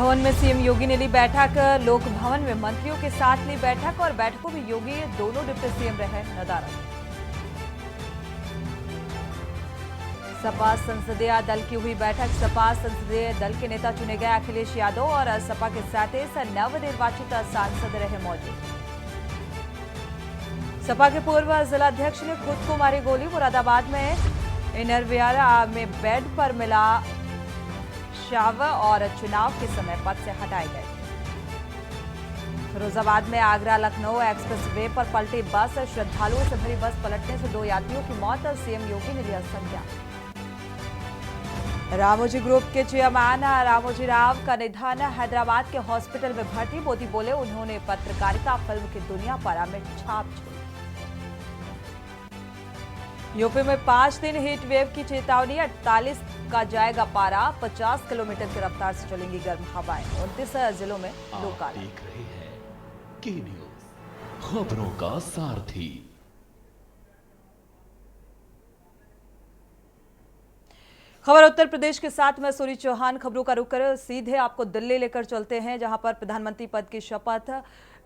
भवन में सीएम योगी ने ली बैठक। लोक भवन में मंत्रियों के साथ ली बैठक और बैठकों में योगी दोनों डिप्टी सीएम रहे नदारद। सपा संसदीय दल की हुई बैठक। सपा संसदीय दल के नेता चुने गए अखिलेश यादव और सपा के 37 नवनिर्वाचित सांसद रहे मौजूद। सपा के पूर्व जिलाध्यक्ष ने खुद को मारी गोली। मुरादाबाद में इनरवियर में बेड पर मिला शव और चुनाव के समय पद से हटाए गए। फिरोजाबाद में आगरा लखनऊ एक्सप्रेस वे पर पलटी बस। श्रद्धालुओं से भरी बस पलटने से 2 यात्रियों की मौत। सीएम योगी ने लिया संज्ञान। रामोजी ग्रुप के चेयरमैन रामोजी राव का निधन। हैदराबाद के हॉस्पिटल में भर्ती। मोदी बोले उन्होंने पत्रकारिता फिल्म की दुनिया पर अमिट छाप छोड़ी। यूपी में 5 दिन हीट वेव की चेतावनी। 48 का जाएगा पारा। 50 किलोमीटर की रफ्तार से चलेंगी गर्म हवाएं। 29 जिलों में लू काला। देख रहे हैं के न्यूज़, खबरों का सारथी। खबर उत्तर प्रदेश के साथ मैं सूरी चौहान। खबरों का रुख कर सीधे आपको दिल्ली लेकर चलते हैं, जहां पर प्रधानमंत्री पद की शपथ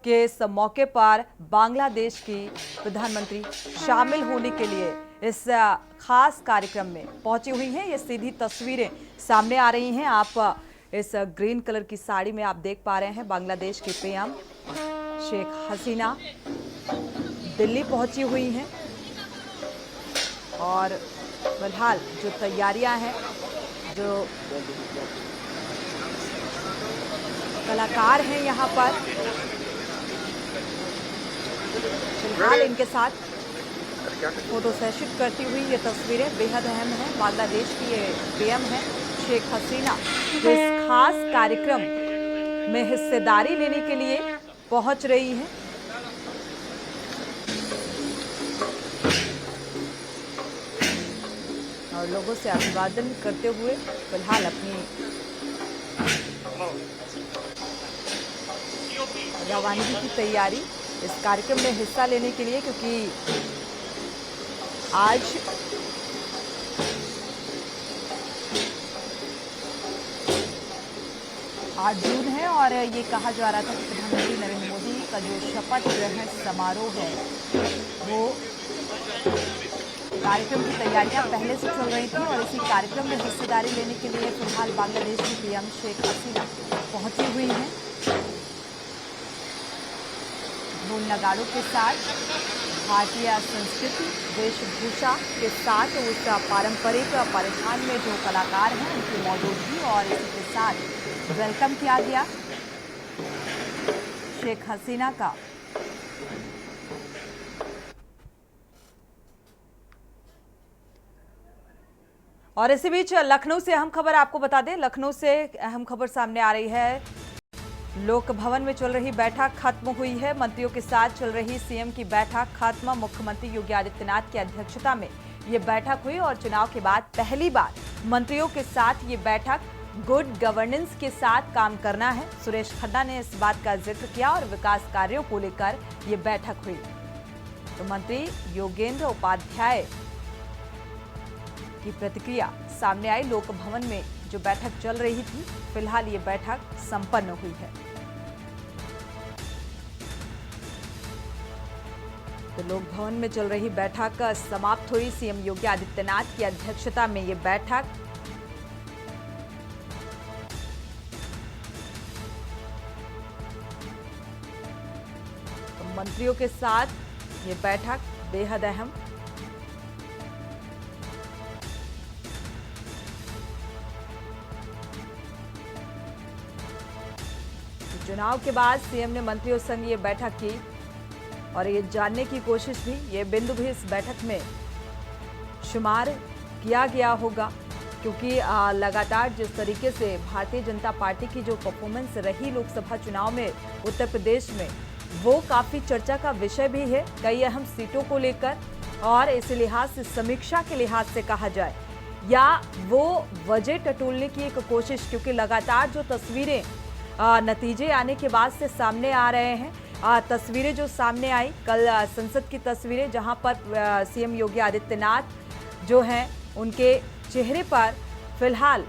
के इस मौके पर बांग्लादेश की प्रधानमंत्री शामिल होने के लिए इस खास कार्यक्रम में पहुंची हुई हैं। ये सीधी तस्वीरें सामने आ रही हैं। आप इस ग्रीन कलर की साड़ी में आप देख पा रहे हैं बांग्लादेश की पीएम शेख हसीना दिल्ली पहुंची हुई हैं। और फिलहाल जो तैयारियां हैं, जो कलाकार हैं यहाँ पर, फिलहाल इनके साथ फोटो सेशन करती हुई ये तस्वीरें बेहद अहम हैं। बांग्लादेश की ये पीएम है शेख हसीना, जो इस खास कार्यक्रम में हिस्सेदारी लेने के लिए पहुंच रही हैं। और लोगों से अभिवादन करते हुए फिलहाल अपनी रवानगी की तैयारी इस कार्यक्रम में हिस्सा लेने के लिए, क्योंकि आज जून है और ये कहा जा रहा था कि प्रधानमंत्री नरेंद्र मोदी का जो शपथ ग्रहण समारोह है वो कार्यक्रम की तैयारियां पहले से चल रही थी और इसी कार्यक्रम में हिस्सेदारी लेने के लिए फिलहाल बांग्लादेश की पीएम शेख हसीना पहुंची हुई हैं। ढोल नगाड़ों के साथ भारतीय संस्कृति वेशभूषा के साथ उस पारंपरिक परिधान में जो कलाकार हैं उनकी मौजूदगी और इसी के साथ वेलकम किया गया शेख हसीना का। और इसी बीच लखनऊ से अहम खबर आपको बता दें। लखनऊ से अहम खबर सामने आ रही है। लोक भवन में चल रही बैठक खत्म हुई है। मंत्रियों के साथ चल रही सीएम की बैठक खत्म। मुख्यमंत्री योगी आदित्यनाथ की अध्यक्षता में ये बैठक हुई और चुनाव के बाद पहली बार मंत्रियों के साथ ये बैठक गुड गवर्नेंस के साथ काम करना है। सुरेश खन्ना ने इस बात का जिक्र किया और विकास कार्यों को लेकर ये बैठक हुई। तो मंत्री योगेंद्र उपाध्याय की प्रतिक्रिया सामने आई। लोक भवन में जो बैठक चल रही थी, फिलहाल ये बैठक संपन्न हुई है। तो लोक भवन में चल रही बैठक समाप्त हुई। सीएम योगी आदित्यनाथ की अध्यक्षता में ये बैठक तो मंत्रियों के साथ ये बैठक बेहद अहम। चुनाव के बाद सीएम ने मंत्रियों संग ये बैठक की और ये जानने की कोशिश भी, ये बिंदु भी इस बैठक में शुमार किया गया होगा, क्योंकि लगातार जिस तरीके से भारतीय जनता पार्टी की जो परफॉर्मेंस रही लोकसभा चुनाव में उत्तर प्रदेश में, वो काफ़ी चर्चा का विषय भी है कई अहम सीटों को लेकर। और इस लिहाज से, समीक्षा के लिहाज से कहा जाए या वो वजह टटोलने की एक कोशिश, क्योंकि लगातार जो तस्वीरें नतीजे आने के बाद से सामने आ रहे हैं। तस्वीरें जो सामने आई कल संसद की तस्वीरें, जहां पर सीएम योगी आदित्यनाथ जो हैं उनके चेहरे पर फिलहाल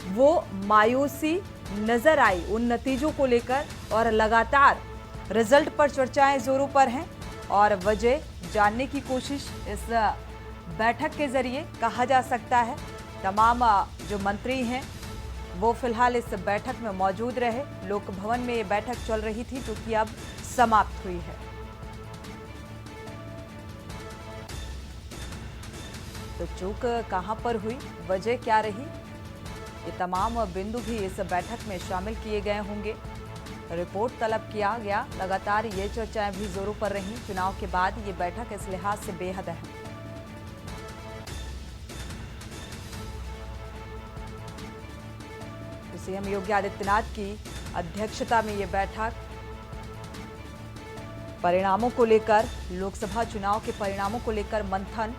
वो मायूसी नजर आई उन नतीजों को लेकर और लगातार रिजल्ट पर चर्चाएं जोरों पर हैं और वजह जानने की कोशिश इस बैठक के जरिए कहा जा सकता है। तमाम जो मंत्री हैं वो फिलहाल इस बैठक में मौजूद रहे। लोक भवन में ये बैठक चल रही थी जो कि अब समाप्त हुई है। तो चूक कहां पर हुई, वजह क्या रही, ये तमाम बिंदु भी इस बैठक में शामिल किए गए होंगे। रिपोर्ट तलब किया गया। लगातार ये चर्चाएं भी जोरों पर रहीं। चुनाव के बाद ये बैठक इस लिहाज से बेहद अहम। तो सीएम योगी आदित्यनाथ की अध्यक्षता में ये बैठक परिणामों को लेकर, लोकसभा चुनाव के परिणामों को लेकर मंथन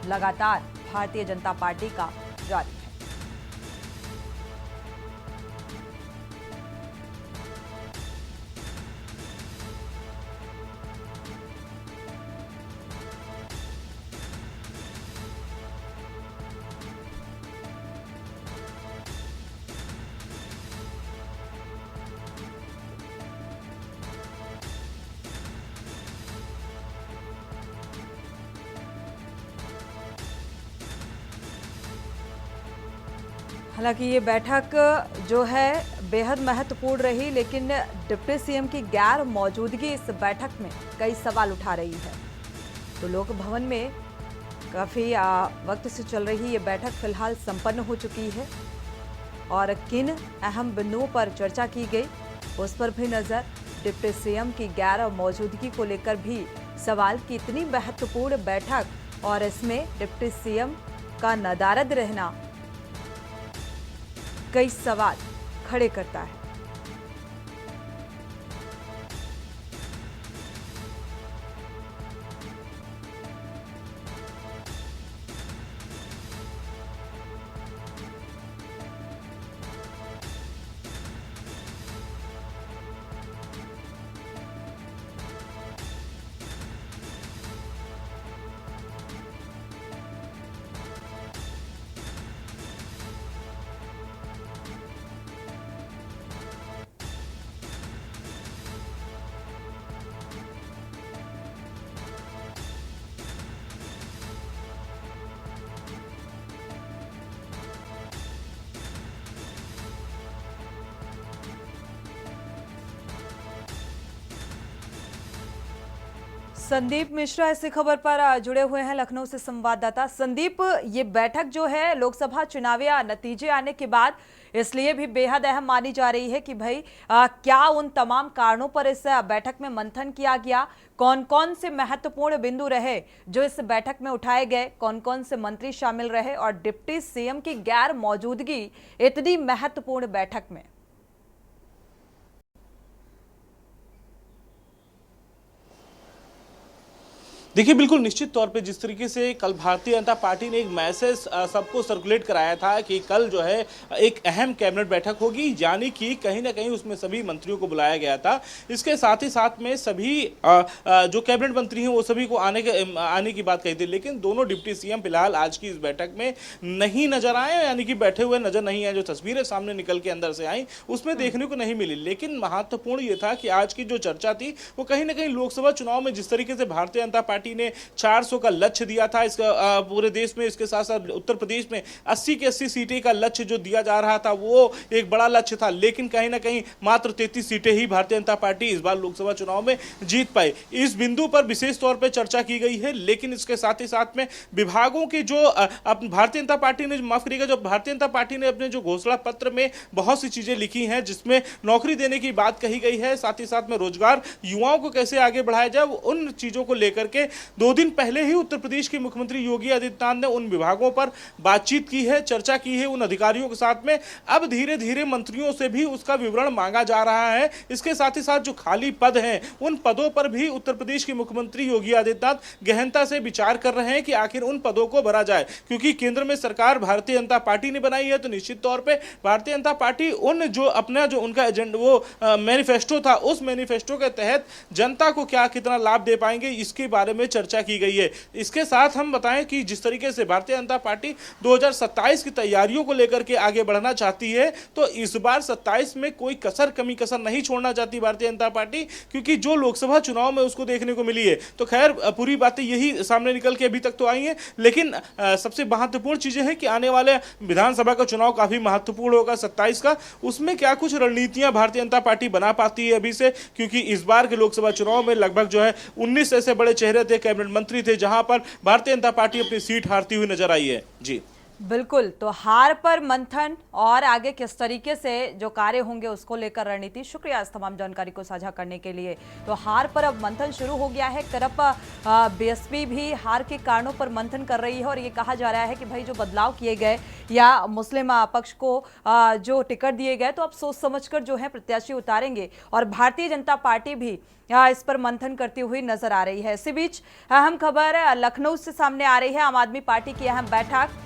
लगातार भारतीय जनता पार्टी का जारी है। हालांकि ये बैठक जो है बेहद महत्वपूर्ण रही, लेकिन डिप्टी सीएम की गैर मौजूदगी इस बैठक में कई सवाल उठा रही है। तो लोक भवन में काफ़ी वक्त से चल रही ये बैठक फिलहाल संपन्न हो चुकी है और किन अहम बिंदुओं पर चर्चा की गई उस पर भी नज़र। डिप्टी सीएम की गैर मौजूदगी को लेकर भी सवाल कि इतनी महत्वपूर्ण बैठक और इसमें डिप्टी सीएम का नदारद रहना कई सवाल खड़े करता है। संदीप मिश्रा इसी खबर पर जुड़े हुए हैं लखनऊ से संवाददाता। संदीप, ये बैठक जो है लोकसभा चुनावी नतीजे आने के बाद इसलिए भी बेहद अहम मानी जा रही है कि भाई क्या उन तमाम कारणों पर इस बैठक में मंथन किया गया, कौन कौन से महत्वपूर्ण बिंदु रहे जो इस बैठक में उठाए गए, कौन कौन से मंत्री शामिल रहे और डिप्टी सीएम की गैर मौजूदगी इतनी महत्वपूर्ण बैठक में। देखिए, बिल्कुल निश्चित तौर पे जिस तरीके से कल भारतीय जनता पार्टी ने एक मैसेज सबको सर्कुलेट कराया था कि कल जो है एक अहम कैबिनेट बैठक होगी, यानी कि कहीं ना कहीं उसमें सभी मंत्रियों को बुलाया गया था। इसके साथ ही साथ में सभी जो कैबिनेट मंत्री हैं वो सभी को आने की बात कही थी, लेकिन दोनों डिप्टी सीएम फिलहाल आज की इस बैठक में नहीं नजर आए, यानी कि बैठे हुए नजर नहीं आए। जो तस्वीरें सामने निकल के अंदर से आई उसमें देखने को नहीं मिली। लेकिन महत्वपूर्ण ये था कि आज की जो चर्चा थी वो कहीं ना कहीं लोकसभा चुनाव में जिस तरीके से भारतीय जनता पार्टी ने 400 का लक्ष्य दिया था इसका पूरे देश में, इसके साथ साथ उत्तर प्रदेश में 80 की 80 सीटें का लक्ष्य जो दिया जा रहा था वो एक बड़ा लक्ष्य था, लेकिन कहीं ना कहीं मात्र 33 सीटें ही भारतीय जनता पार्टी इस बार लोकसभा चुनाव में जीत पाई। इस बिंदु पर विशेष तौर पर चर्चा की गई है, लेकिन इसके साथ ही साथ में विभागों की जो भारतीय जनता पार्टी ने माफ करिएगा जो भारतीय जनता पार्टी ने अपने जो घोषणा पत्र में बहुत सी चीजें लिखी हैं, जिसमें नौकरी देने की बात कही गई है, साथ ही साथ में रोजगार, युवाओं को कैसे आगे बढ़ाया जाए, उन चीजों को लेकर के 2 दिन पहले ही उत्तर प्रदेश के मुख्यमंत्री योगी आदित्यनाथ ने उन विभागों पर बातचीत की है, चर्चा की है उन अधिकारियों के साथ में। अब धीरे धीरे मंत्रियों से भी उसका विवरण मांगा जा रहा है। इसके साथ ही साथ जो खाली पद हैं उन पदों पर भी उत्तर प्रदेश के मुख्यमंत्री योगी आदित्यनाथ गहनता से विचार कर रहे हैं कि आखिर उन पदों को भरा जाए, क्योंकि केंद्र में सरकार भारतीय जनता पार्टी ने बनाई है, तो निश्चित तौर पर भारतीय जनता पार्टी उन जो अपना जो उनका एजेंडा वो मैनिफेस्टो था, उस मैनिफेस्टो के तहत जनता को क्या कितना लाभ दे पाएंगे इसके बारे में में चर्चा की गई है। इसके साथ हम बताएं कि जिस तरीके से भारतीय जनता पार्टी 2027 की तैयारियों को लेकर के आगे बढ़ना चाहती है, तो इस बार 27 में कोई कमी कसर नहीं छोड़ना चाहती भारतीय जनता पार्टी, क्योंकि जो लोकसभा चुनाव में उसको देखने को मिली है। तो खैर पूरी बातें यही सामने निकल के अभी तक तो आई हैं, लेकिन सबसे महत्वपूर्ण चीजें हैं कि आने वाले विधानसभा का चुनाव काफी महत्वपूर्ण होगा 27 का। उसमें क्या कुछ रणनीतियां भारतीय जनता पार्टी बना पाती है अभी से, क्योंकि इस बार के लोकसभा चुनाव में लगभग जो है 19 ऐसे बड़े चेहरे थे, कैबिनेट मंत्री थे, जहां पर भारतीय जनता पार्टी अपनी सीट हारती हुई नजर आई है। जी बिल्कुल, तो हार पर मंथन और आगे किस तरीके से जो कार्य होंगे उसको लेकर रणनीति। शुक्रिया इस तमाम जानकारी को साझा करने के लिए। तो हार पर अब मंथन शुरू हो गया है। एक तरफ बीएसपी भी हार के कारणों पर मंथन कर रही है और ये कहा जा रहा है कि भाई जो बदलाव किए गए या मुस्लिम पक्ष को जो टिकट दिए गए, तो अब सोच समझकर जो है प्रत्याशी उतारेंगे। और भारतीय जनता पार्टी भी इस पर मंथन करती हुई नजर आ रही है। इसी बीच अहम खबर लखनऊ से सामने आ रही है। आम आदमी पार्टी की अहम बैठक।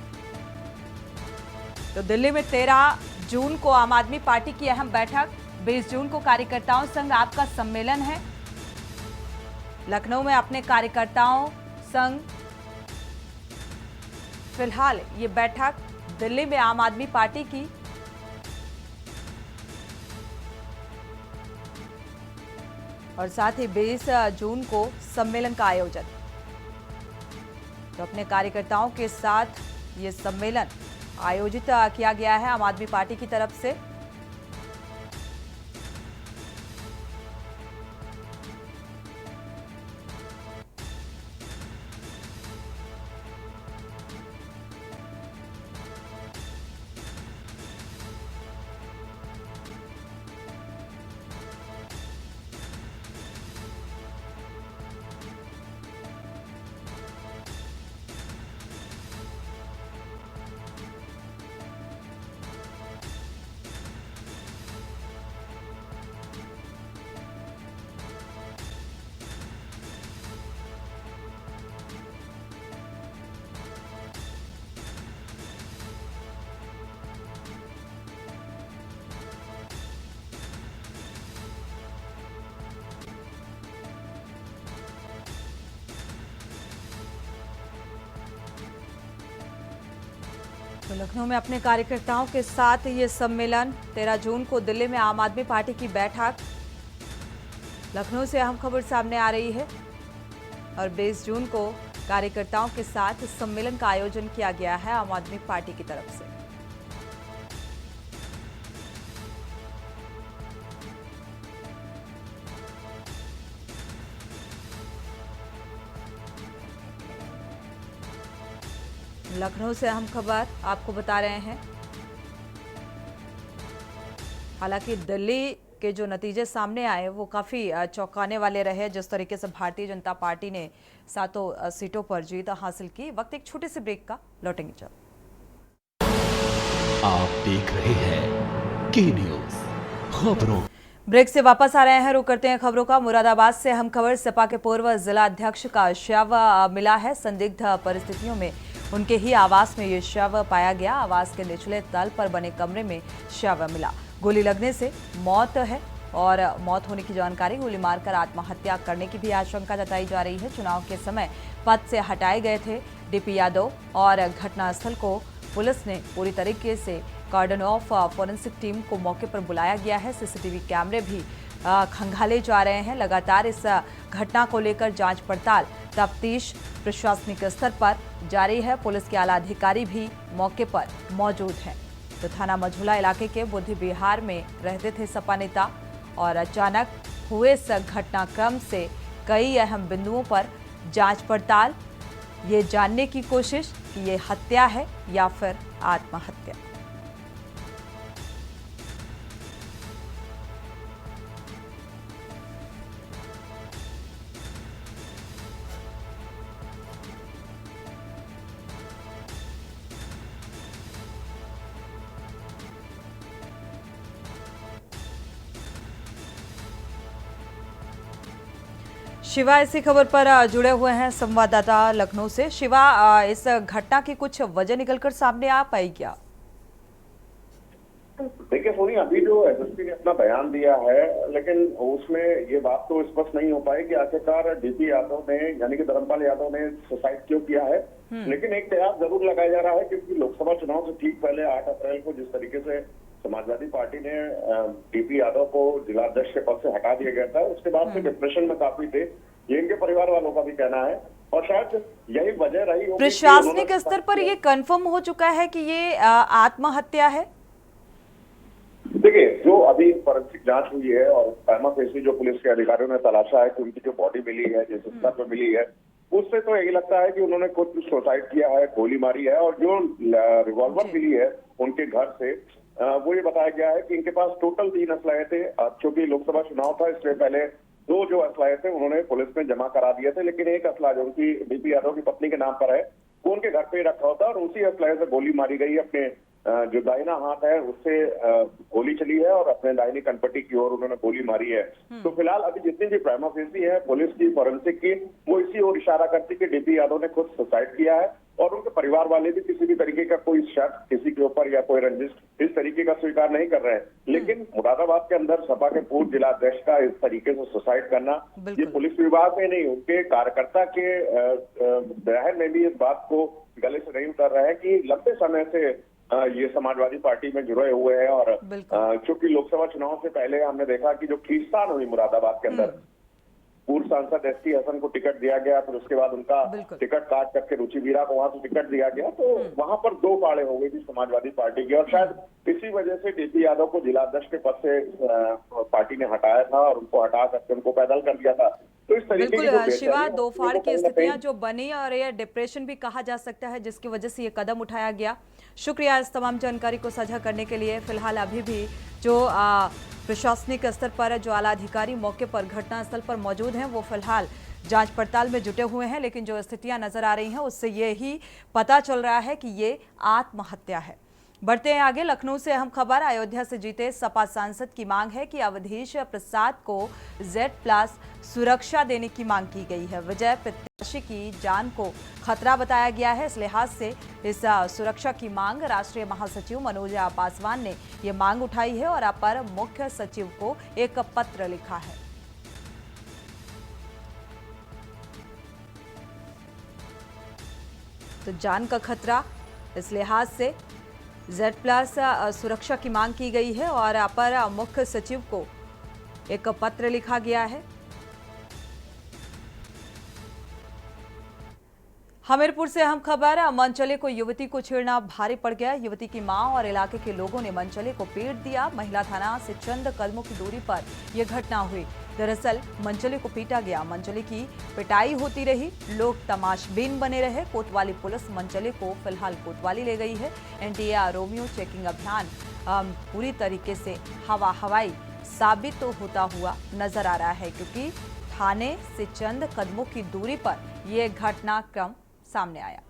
तो दिल्ली में 13 जून को आम आदमी पार्टी की अहम बैठक, 20 जून को कार्यकर्ताओं संघ आपका सम्मेलन है। लखनऊ में अपने कार्यकर्ताओं संघ फिलहाल ये बैठक दिल्ली में आम आदमी पार्टी की और साथ ही 20 जून को सम्मेलन का आयोजन। तो अपने कार्यकर्ताओं के साथ ये सम्मेलन आयोजित किया गया है आम आदमी पार्टी की तरफ से। तो लखनऊ में अपने कार्यकर्ताओं के साथ ये सम्मेलन, 13 जून को दिल्ली में आम आदमी पार्टी की बैठक। लखनऊ से अहम खबर सामने आ रही है और 20 जून को कार्यकर्ताओं के साथ इस सम्मेलन का आयोजन किया गया है आम आदमी पार्टी की तरफ से। लखनऊ से अहम खबर आपको बता रहे हैं। हालांकि दिल्ली के जो नतीजे सामने आए वो काफी चौंकाने वाले रहे। जिस तरीके से भारतीय जनता पार्टी ने 7 सीटों पर जीत हासिल की। वक्त एक छोटे से ब्रेक का, लौटेंगे जब। आप देख रहे हैं के न्यूज़ खबरों। ब्रेक से वापस आ रहे हैं, रुक करते हैं खबरों का। मुरादाबाद से अहम खबर, सपा के पूर्व जिला अध्यक्ष का शव मिला है। संदिग्ध परिस्थितियों में उनके ही आवास में ये शव पाया गया। आवास के निचले तल पर बने कमरे में शव मिला। गोली लगने से मौत है और मौत होने की जानकारी, गोली मारकर आत्महत्या करने की भी आशंका जताई जा रही है। चुनाव के समय पद से हटाए गए थे डीपी यादव और घटनास्थल को पुलिस ने पूरी तरीके से कार्डन ऑफ फोरेंसिक टीम को मौके पर बुलाया गया है। सीसीटीवी कैमरे भी खंगाले जा रहे हैं। लगातार इस घटना को लेकर जांच पड़ताल, तफ्तीश प्रशासनिक स्तर पर जारी है। पुलिस के आला अधिकारी भी मौके पर मौजूद हैं। तो थाना मझौला इलाके के बुद्धि विहार में रहते थे सपा नेता और अचानक हुए इस घटनाक्रम से कई अहम बिंदुओं पर जांच पड़ताल, ये जानने की कोशिश कि ये हत्या है या फिर आत्महत्या। शिवा इसी खबर पर जुड़े हुए हैं संवाददाता लखनऊ से। शिवा, इस घटना की कुछ वजह निकलकर सामने आ पाई क्या? देखिए सोनी, अभी जो एसएसपी ने अपना बयान दिया है, लेकिन उसमें ये बात तो स्पष्ट नहीं हो पाई कि आखिरकार डीपी यादव ने, यानी कि धर्मपाल यादव ने सुसाइड क्यों किया है। लेकिन एक कयास जरूर लगाया जा रहा है, क्योंकि लोकसभा चुनाव से ठीक पहले 8 अप्रैल को जिस तरीके से समाजवादी पार्टी ने डीपी यादव को जिलाध्यक्ष के पद से हटा दिया गया था, उसके बाद से डिप्रेशन में काफी थे, ये इनके परिवार वालों का भी कहना है। और शायद यही वजह रही होगी। प्रशासनिक स्तर पर ये कंफर्म हो चुका है कि ये आत्महत्या है। देखिए, जो अभी फोरेंसिक जांच हुई है और प्राइमा फेसी जो पुलिस के अधिकारियों ने तलाशा है कि उनकी जो बॉडी मिली है, जिस स्तर पर मिली है, उससे तो यही लगता है कि उन्होंने खुद सुसाइड किया है, गोली मारी है। और जो रिवॉल्वर मिली है उनके घर से, वो ये बताया गया है कि इनके पास टोटल 3 असलाहे थे। चूंकि लोकसभा चुनाव था, इससे पहले 2 जो असलाहे थे उन्होंने पुलिस में जमा करा दिए थे, लेकिन एक असला जो उनकी डीपी यादव की पत्नी के नाम पर है, वो उनके घर पे रखा होता और उसी असलाहे से गोली मारी गई। अपने जो दाहिना हाथ है उससे गोली चली है और अपने दाहिनी कनपट्टी की ओर उन्होंने गोली मारी है। तो फिलहाल अभी जितनी भी प्राइमा फेसी है पुलिस की, फोरेंसिक की, वो इसी ओर इशारा करती कि डीपी यादव ने खुद सुसाइड किया है। और उनके परिवार वाले भी किसी भी तरीके का कोई शक किसी के ऊपर या कोई रंजिश इस तरीके का स्वीकार नहीं कर रहे हैं। लेकिन मुरादाबाद के अंदर सपा के पूर्व जिलाध्यक्ष का इस तरीके से सुसाइड करना, ये पुलिस विभाग में नहीं, उनके कार्यकर्ता के जहन में भी इस बात को गले से नहीं उतर रहा है कि लंबे समय से ये समाजवादी पार्टी में जुड़े हुए हैं। और चूंकि लोकसभा चुनाव से पहले हमने देखा कि जो खींचतान हुई मुरादाबाद के अंदर, पूर्व सांसद एसटी हसन को टिकट दिया गया, फिर उसके बाद उनका टिकट काट करके रुचि वीरा को वहां से टिकट दिया गया, तो वहां पर 2 फाड़े हो गई थी समाजवादी पार्टी की। और शायद इसी वजह से डीपी यादव को जिलाध्यक्ष के पद से पार्टी ने हटाया था और उनको हटा करके उनको पैदल कर दिया था। तो इस तरीके बिल्कुल शिवा, 2 फाड़ की स्थितियां जो बनी और ये डिप्रेशन भी कहा जा सकता है, जिसकी वजह से ये कदम उठाया गया। शुक्रिया इस तमाम जानकारी को साझा करने के लिए। फिलहाल अभी भी जो प्रशासनिक स्तर पर जो आला अधिकारी मौके पर घटनास्थल पर मौजूद हैं, वो फिलहाल जांच पड़ताल में जुटे हुए हैं, लेकिन जो स्थितियां नजर आ रही हैं उससे ये ही पता चल रहा है कि ये आत्महत्या है। बढ़ते हैं आगे। लखनऊ से अहम खबर। अयोध्या से जीते सपा सांसद की मांग है कि अवधेश प्रसाद को Z+ सुरक्षा देने की मांग की गई है। विजय प्रत्याशी की जान को खतरा बताया गया है, इस लिहाज से इस सुरक्षा की मांग राष्ट्रीय महासचिव मनोज पासवान ने ये मांग उठाई है और अपर मुख्य सचिव को एक पत्र लिखा है। तो जान का खतरा, इस लिहाज से Z+ सुरक्षा की मांग की गई है और अपर मुख्य सचिव को एक पत्र लिखा गया है। हमीरपुर से अहम खबर। मनचले को युवती को छेड़ना भारी पड़ गया। युवती की मां और इलाके के लोगों ने मनचले को पीट दिया। महिला थाना से चंद कदमों की दूरी पर यह घटना हुई। दरअसल मनचले को पीटा गया। मनचले की पिटाई होती रही, लोग तमाशबीन बने रहे। कोतवाली पुलिस मनचले को फिलहाल कोतवाली ले गई है। एनटीए रोमियो चेकिंग अभियान पूरी तरीके से हवाई साबित तो होता हुआ नजर आ रहा है, क्योंकि थाने से चंद कदमों की दूरी पर यह घटनाक्रम सामने आया।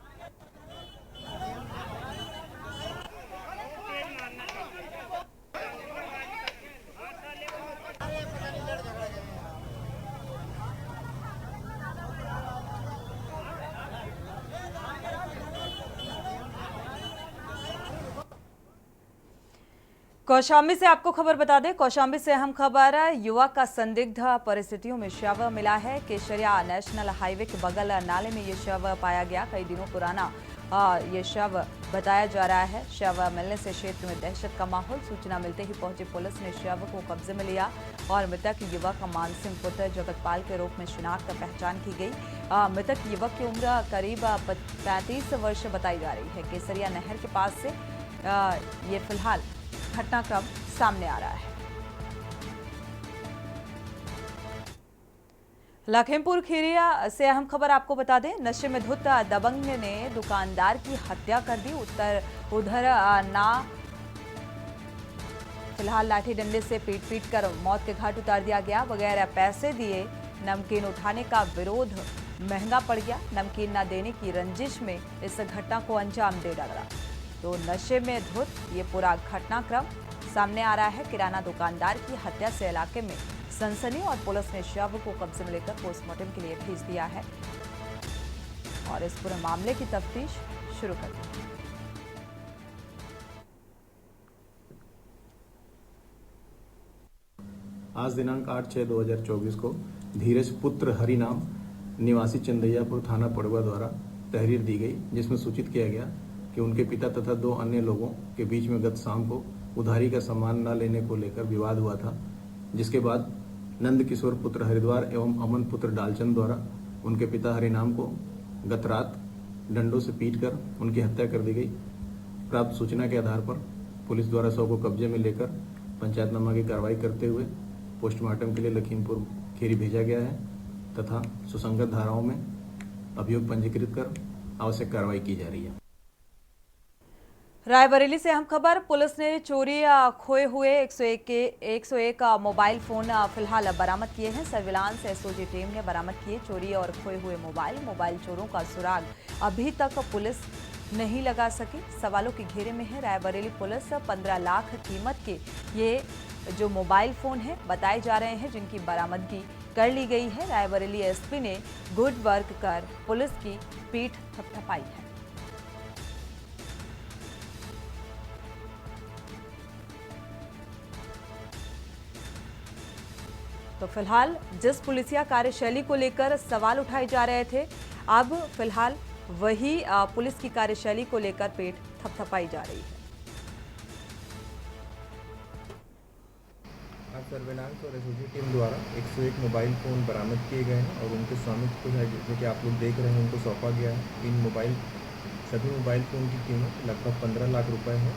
कौशाम्बी से आपको खबर बता दें। कौशाम्बी से अहम खबर है। युवक का संदिग्ध परिस्थितियों में शव मिला है। केसरिया नेशनल हाईवे के बगल नाले में ये शव पाया गया। कई दिनों पुराना ये शव बताया जा रहा है। शव मिलने से क्षेत्र में दहशत का माहौल। सूचना मिलते ही पहुंची पुलिस ने शव को कब्जे में लिया और मृतक युवक मानसिंह पुत्र जगतपाल के रूप में शिनाख्त पहचान की गई। मृतक युवक की उम्र करीब 35 वर्ष बताई जा रही है। केसरिया नहर के पास से ये फिलहाल घटनाक्रम सामने आ रहा है। लखीमपुर खीरी से अहम खबर आपको बता दें। नशे में धुत दबंग ने दुकानदार की हत्या कर दी। उधर फिलहाल लाठी डंडे से पीट कर मौत के घाट उतार दिया गया। बगैर पैसे दिए नमकीन उठाने का विरोध महंगा पड़ गया। नमकीन न देने की रंजिश में इस घटना को अंजाम दे डाला। तो नशे में धुत ये पूरा घटनाक्रम सामने आ रहा है। किराना दुकानदार की हत्या से इलाके में सनसनी और पुलिस ने शव को कब्जे में लेकर पोस्टमार्टम के लिए भेज दिया है और इस पूरे मामले की तफ्तीश शुरू कर दी। आज दिनांक 8/6/2024 को धीरज पुत्र हरिनाम निवासी चंदैयापुर थाना पड़ुआ द्वारा तहरीर दी गई, जिसमें सूचित किया गया कि उनके पिता तथा 2 अन्य लोगों के बीच में गत शाम को उधारी का सामान न लेने को लेकर विवाद हुआ था, जिसके बाद नंद किशोर पुत्र हरिद्वार एवं अमन पुत्र डालचंद द्वारा उनके पिता हरिनाम को गत रात डंडों से पीटकर उनकी हत्या कर दी गई। प्राप्त सूचना के आधार पर पुलिस द्वारा शव को कब्जे में लेकर पंचायतनामा की कार्रवाई करते हुए पोस्टमार्टम के लिए लखीमपुर खीरी भेजा गया है तथा सुसंगत धाराओं में अभियोग पंजीकृत कर आवश्यक कार्रवाई की जा रही है। रायबरेली से अहम खबर, पुलिस ने चोरी खोए हुए 101 मोबाइल फोन फिलहाल बरामद किए हैं। सर्विलांस एसओजी टीम ने बरामद किए चोरी और खोए हुए मोबाइल चोरों का सुराग अभी तक पुलिस नहीं लगा सकी, सवालों के घेरे में है। रायबरेली पुलिस 15 लाख कीमत के ये जो मोबाइल फोन है बताए जा रहे हैं, जिनकी बरामदगी कर ली गई है। रायबरेली एसपी ने गुड वर्क कर पुलिस की पीठ थपथपाई है। तो फिलहाल जिस पुलिसिया कार्यशैली को लेकर सवाल उठाए जा रहे थे, अब फिलहाल वही पुलिस की कार्यशैली को लेकर पीठ थपथपाई जा रही है। आज सर्विलांस और एसओजी टीम द्वारा 101 मोबाइल फ़ोन बरामद किए गए हैं और उनके स्वामित्व को है, जैसे कि आप लोग देख रहे हैं, उनको सौंपा गया है। इन सभी मोबाइल फ़ोन की कीमत लगभग 15 लाख रुपए है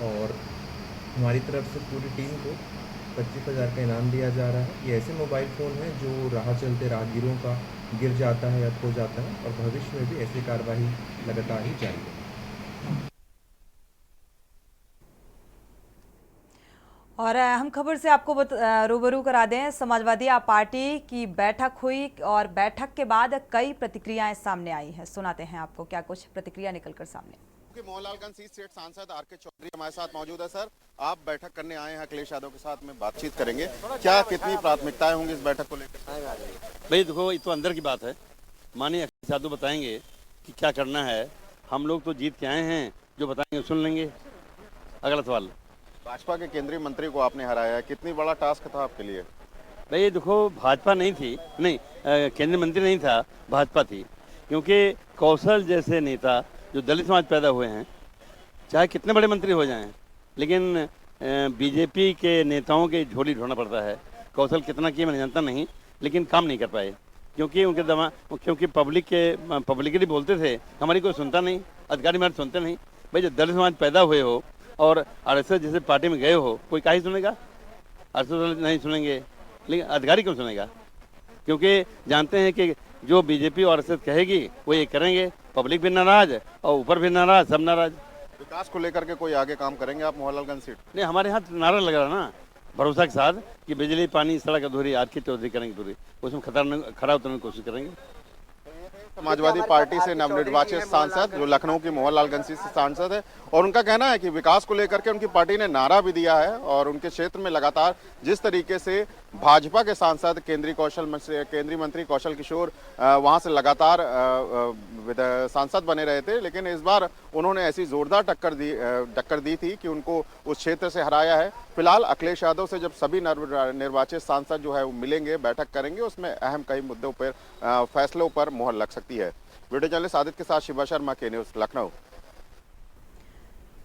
और हमारी तरफ से पूरी टीम को 25,000 का इनाम दिया जा रहा है। ये ऐसे मोबाइल फ़ोन हैं जो राह चलते राहगीरों का गिर जाता है या खो जाता है और भविष्य में भी ऐसी कार्रवाई लगातार ही जारी है। और अहम खबर से आपको रूबरू करा दें, समाजवादी पार्टी की बैठक हुई और बैठक के बाद कई प्रतिक्रियाएं सामने आई हैं। सुनाते हैं आपको क्या कुछ प्रतिक्रिया निकलकर सामने। मोहनलालगंज सीट सांसद आर के चौधरी हमारे साथ मौजूद है। सर, आप बैठक करने आए हैं, अखिलेश यादव के साथ में बातचीत करेंगे, क्या कितनी प्राथमिकताएं होंगी इस बैठक को लेकर? भाई देखो, ये तो अंदर की बात है, माननीय अखिलेश यादव बताएंगे कि क्या करना है। हम लोग तो जीत के आए हैं, जो बताएंगे सुन लेंगे। अगला सवाल। भाजपा के केंद्रीय मंत्री को आपने हराया है, कितनी बड़ा टास्क था आपके लिए? भाई देखो, भाजपा नहीं थी, नहीं केंद्रीय मंत्री नहीं था, भाजपा थी, क्योंकि कौशल जैसे नेता जो दलित समाज पैदा हुए हैं, चाहे कितने बड़े मंत्री हो जाएं, लेकिन बीजेपी के नेताओं के झोली ढोना पड़ता है। कौशल कितना किया मैंने जानता नहीं, लेकिन काम नहीं कर पाए, क्योंकि क्योंकि पब्लिकली बोलते थे, हमारी कोई सुनता नहीं, अधिकारी हमारे सुनते नहीं। भाई जब दलित समाज पैदा हुए हो और आरएसएस जैसे पार्टी में गए हो, कोई काहे सुनेगा? आरएसएस नहीं सुनेंगे, लेकिन अधिकारी क्यों सुनेगा? क्योंकि जानते हैं कि जो बीजेपी और आरएसएस कहेगी वो ये करेंगे। पब्लिक भी नाराज और ऊपर भी नाराज, सब नाराज। विकास को लेकर के कोई आगे काम करेंगे आप मोहनलालगंज सीट? नहीं, हमारे यहाँ नारा लग रहा ना, भरोसा के साथ कि बिजली पानी सड़क अधूरी आर के चौधरी करेंगे पूरी, उसमें खरा उतरने की कोशिश करेंगे। समाजवादी पार्टी से नवनिर्वाचित सांसद जो लखनऊ की मोहनलालगंज सीट से सांसद है, और उनका कहना है कि विकास को लेकर के उनकी पार्टी ने नारा भी दिया है और उनके क्षेत्र में लगातार जिस तरीके से भाजपा के सांसद केंद्रीय मंत्री कौशल किशोर वहां से लगातार सांसद बने रहे थे, लेकिन इस बार उन्होंने ऐसी जोरदार टक्कर दी थी कि उनको उस क्षेत्र से हराया है। फिलहाल अखिलेश यादव से जब सभी निर्वाचित सांसद जो है वो मिलेंगे, बैठक करेंगे, उसमें अहम कई मुद्दों पर फैसलों पर मुहर लग सकती है। वीडियो जर्नलिस्ट आदित्य के साथ शिवा शर्मा, के न्यूज़, लखनऊ।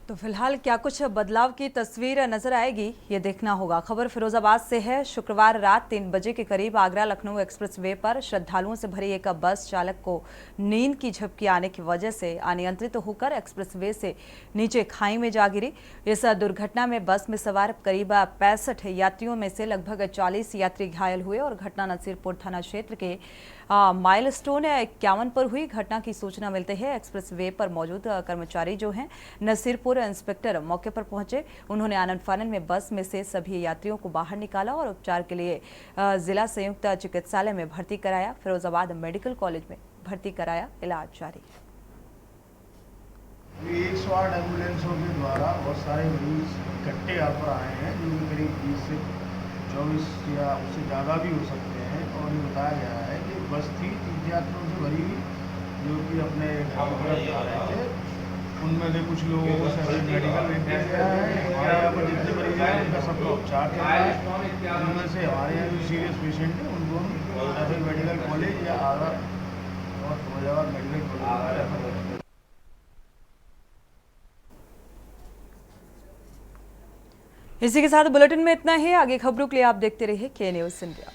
तो फिलहाल क्या कुछ बदलाव की तस्वीर नजर आएगी, ये देखना होगा। खबर फिरोजाबाद से है। शुक्रवार रात 3 बजे के करीब आगरा लखनऊ एक्सप्रेसवे पर श्रद्धालुओं से भरी एक बस चालक को नींद की झपकी आने की वजह से अनियंत्रित होकर एक्सप्रेसवे से नीचे खाई में जा गिरी। इस दुर्घटना में बस में सवार करीब 65 यात्रियों में से लगभग 40 यात्री घायल हुए और घटना नसीरपुर थाना क्षेत्र के माइलस्टोन 51 पर हुई। घटना की सूचना मिलते ही एक्सप्रेसवे पर मौजूद कर्मचारी जो हैं नसीरपुर इंस्पेक्टर मौके पर पहुंचे। उन्होंने आनन फानन में बस में से सभी यात्रियों को बाहर निकाला और उपचार के लिए जिला संयुक्त चिकित्सालय में भर्ती कराया। फिरोजाबाद मेडिकल कॉलेज में भर्ती कराया, इलाज जारी। 108 एम्बुलेंसों के द्वारा बहुत सारे मरीज इकट्ठे यहाँ पर आए हैं, जिनमें करीब 20 से 24 या उससे ज़्यादा भी हो सकते हैं। और ये बताया गया है कि बस थी 30 यात्रियों से भरी हुई, जो कि अपने घर की तरफ जा रहे थे। उनमें से कुछ लोगों को मेडिकल भेज दिया गया है। हमारे यहाँ पर जितने मरीज हैं उनका सबका उपचार चल रहा है। उनमें से हमारे यहाँ जो सीरियस पेशेंट है उनको हम या फिर मेडिकल कॉलेज या आधा और फैजाबाद मेडिकल कॉलेज रेफर करते हैं। इसी के साथ बुलेटिन में इतना ही। आगे खबरों के लिए आप देखते रहिए के न्यूज़ इंडिया।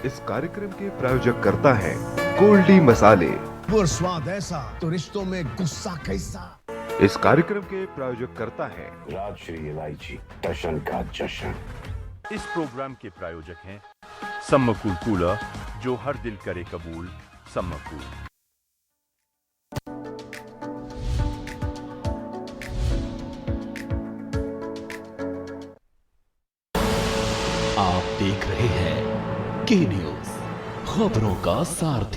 इस कार्यक्रम के प्रायोजक करता है गोल्डी मसाले। और स्वाद ऐसा तो रिश्तों में गुस्सा कैसा। इस कार्यक्रम के प्रायोजक करता है राजश्री इलायची टशन का जश्न। इस प्रोग्राम के प्रायोजक हैं सम्मकूल कूलर, जो हर दिल करे कबूल। सम्मकूल। आप देख रहे हैं के न्यूज, खबरों का सारथी।